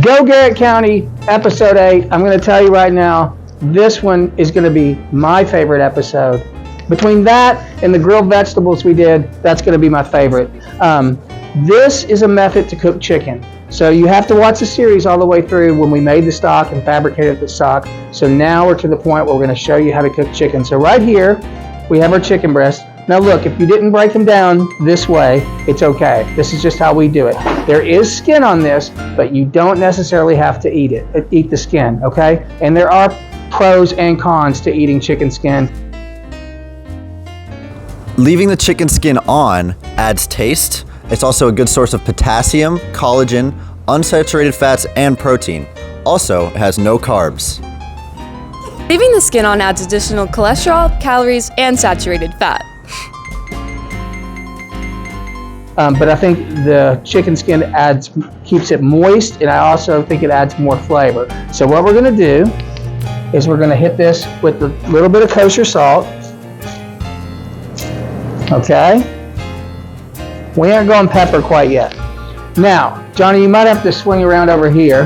Go Garrett County, episode 8. I'm going to tell you right now, this one is going to be my favorite episode. Between that and the grilled vegetables we did, that's going to be my favorite. This is a method to cook chicken. So you have to watch the series all the way through when we made the stock and fabricated the stock. So now we're to the point where we're going to show you how to cook chicken. So right here, we have our chicken breast. Now look, if you didn't break them down this way, it's okay. This is just how we do it. There is skin on this, but you don't necessarily have to eat the skin, okay? And there are pros and cons to eating chicken skin. Leaving the chicken skin on adds taste. It's also a good source of potassium, collagen, unsaturated fats, and protein. Also, it has no carbs. Leaving the skin on adds additional cholesterol, calories, and saturated fat. But I think the chicken skin keeps it moist, and I also think it adds more flavor. So what we're going to do is we're going to hit this with a little bit of kosher salt. Okay? We aren't going pepper quite yet. Now, Johnny, you might have to swing around over here.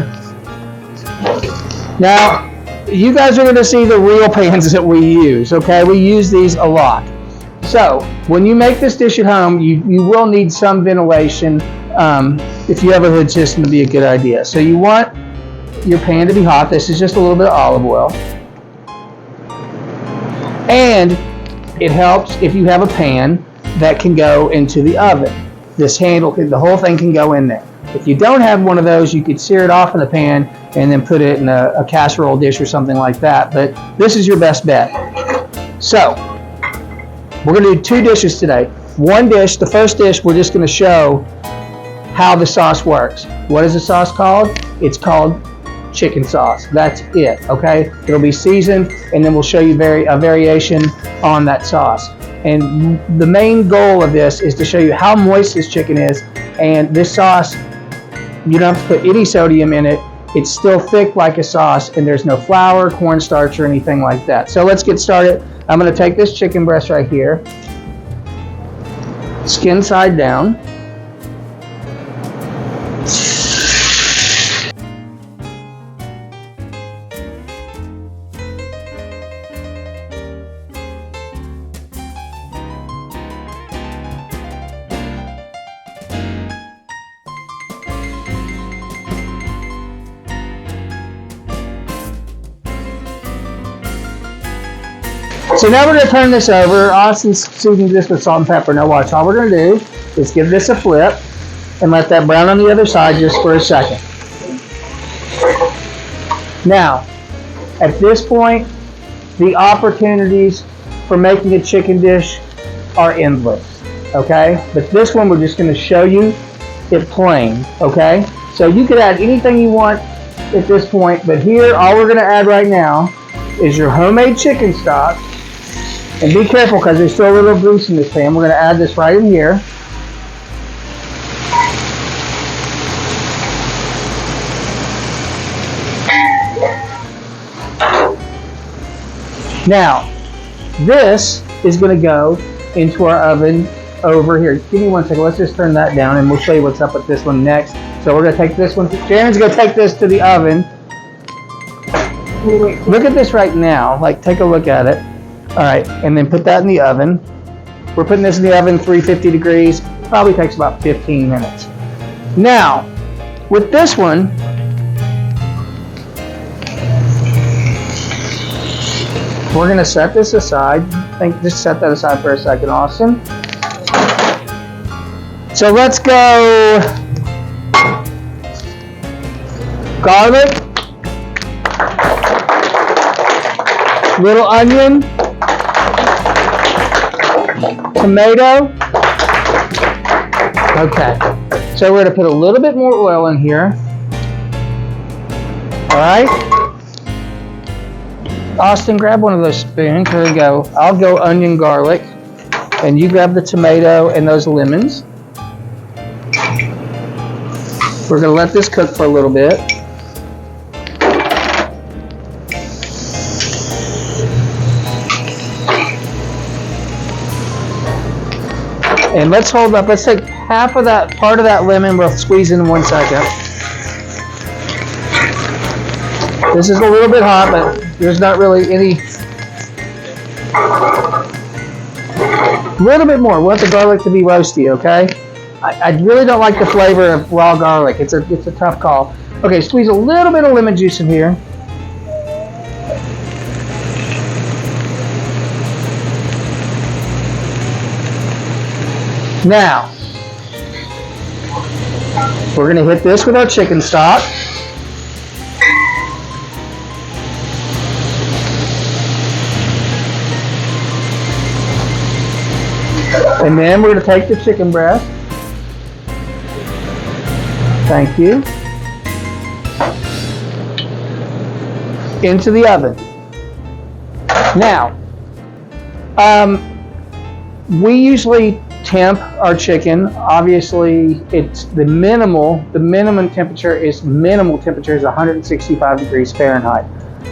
Now, you guys are going to see the real pans that we use, okay? We use these a lot. So, when you make this dish at home, you will need some ventilation. If you have a hood system, to be a good idea. So you want your pan to be hot. This is just a little bit of olive oil. And it helps if you have a pan that can go into the oven. This handle, the whole thing can go in there. If you don't have one of those, you could sear it off in the pan and then put it in a casserole dish or something like that. But this is your best bet. So, we're going to do 2 dishes today. One dish, the first dish, we're just going to show how the sauce works. What is the sauce called? It's called chicken sauce. That's it, okay? It'll be seasoned, and then we'll show you a variation on that sauce. And the main goal of this is to show you how moist this chicken is. And this sauce, you don't have to put any sodium in it. It's still thick like a sauce, and there's no flour, cornstarch, or anything like that. So let's get started. I'm going to take this chicken breast right here, skin side down. So now we're going to turn this over. Austin's seasoning this with salt and pepper. Now watch, all we're going to do is give this a flip and let that brown on the other side just for a second. Now, at this point, the opportunities for making a chicken dish are endless, okay? But this one, we're just going to show you it plain, okay? So you could add anything you want at this point, but here, all we're going to add right now is your homemade chicken stock. And be careful because there's still a little grease in this pan. We're going to add this right in here. Now, this is going to go into our oven over here. Give me 1 second. Let's just turn that down and we'll show you what's up with this one next. So we're going to take this one. Shannon's going to take this to the oven. Look at this right now. Like, take a look at it. All right, and then put that in the oven. We're putting this in the oven 350 degrees. Probably takes about 15 minutes. Now, with this one, we're going to set this aside. Just set that aside for a second, Austin. So let's go garlic, little onion, tomato. Okay, so we're going to put a little bit more oil in here. All right. Austin, grab one of those spoons. There we go. I'll go onion, garlic, and you grab the tomato and those lemons. We're going to let this cook for a little bit. And let's hold up. Let's take half of that, part of that lemon. We'll squeeze in 1 second. This is a little bit hot, but there's not really any. A little bit more. We want the garlic to be roasty, okay? I really don't like the flavor of raw garlic. It's a tough call. Okay, squeeze a little bit of lemon juice in here. Now, we're going to hit this with our chicken stock. And then we're going to take the chicken breast. Thank you. Into the oven. Now, we usually temp our chicken. Obviously, it's the minimum temperature is 165 degrees Fahrenheit.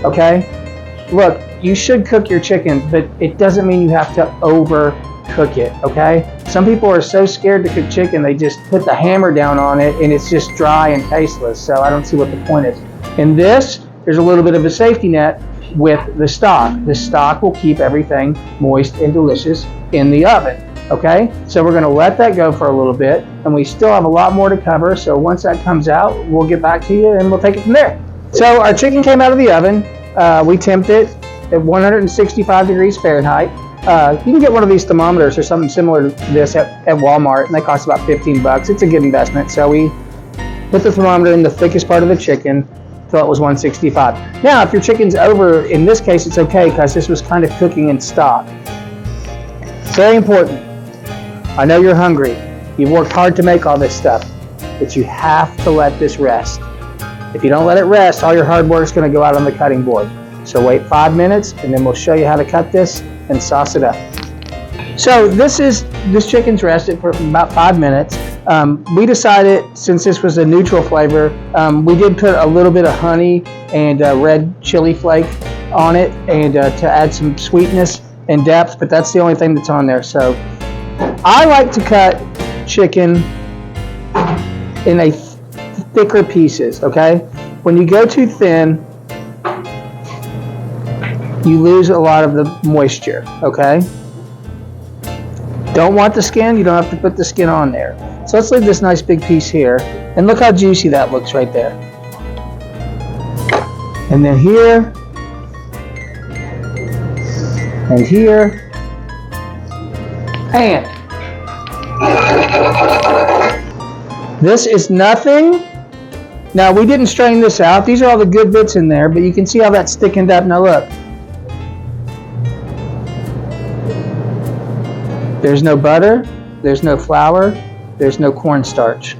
Okay? Look, you should cook your chicken, but it doesn't mean you have to overcook it, okay? Some people are so scared to cook chicken, they just put the hammer down on it and it's just dry and tasteless, so I don't see what the point is. In this, there's a little bit of a safety net with the stock. The stock will keep everything moist and delicious in the oven. Okay, so we're going to let that go for a little bit, and we still have a lot more to cover, so once that comes out, we'll get back to you and we'll take it from there. So our chicken came out of the oven. We temped it at 165 degrees Fahrenheit. You can get one of these thermometers or something similar to this at Walmart, and they cost about 15 bucks. It's a good investment. So we put the thermometer in the thickest part of the chicken till it was 165. Now, if your chicken's over, in this case, it's okay because this was kind of cooking in stock. Very important. I know you're hungry. You've worked hard to make all this stuff, but you have to let this rest. If you don't let it rest, all your hard work is going to go out on the cutting board. So wait 5 minutes, and then we'll show you how to cut this and sauce it up. So this chicken's rested for about 5 minutes. We decided, since this was a neutral flavor, we did put a little bit of honey and red chili flake on it, and to add some sweetness and depth, but that's the only thing that's on there. So I like to cut chicken in a thicker pieces, okay? When you go too thin, you lose a lot of the moisture, okay? Don't want the skin, you don't have to put the skin on there. So let's leave this nice big piece here, and look how juicy that looks right there. And then here, and here, and this is nothing. Now, we didn't strain this out. These are all the good bits in there, but you can see how that's thickened up. Now look. There's no butter, there's no flour, there's no cornstarch.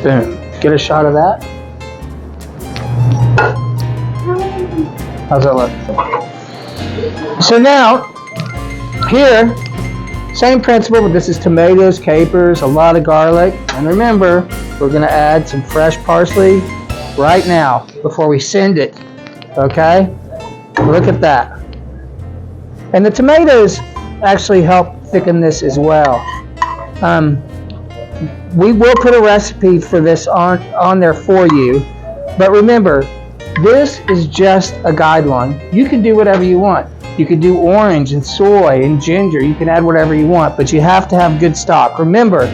Boom. Get a shot of that. How's that look? So now, here, same principle, but this is tomatoes, capers, a lot of garlic. And remember, we're going to add some fresh parsley right now before we send it. Okay? Look at that. And the tomatoes actually help thicken this as well. We will put a recipe for this on there for you. But remember, this is just a guideline. You can do whatever you want. You can do orange and soy and ginger. You can add whatever you want, but you have to have good stock. Remember,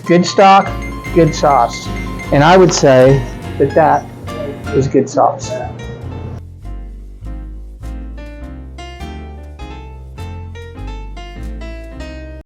good stock, good sauce. And I would say that is good sauce.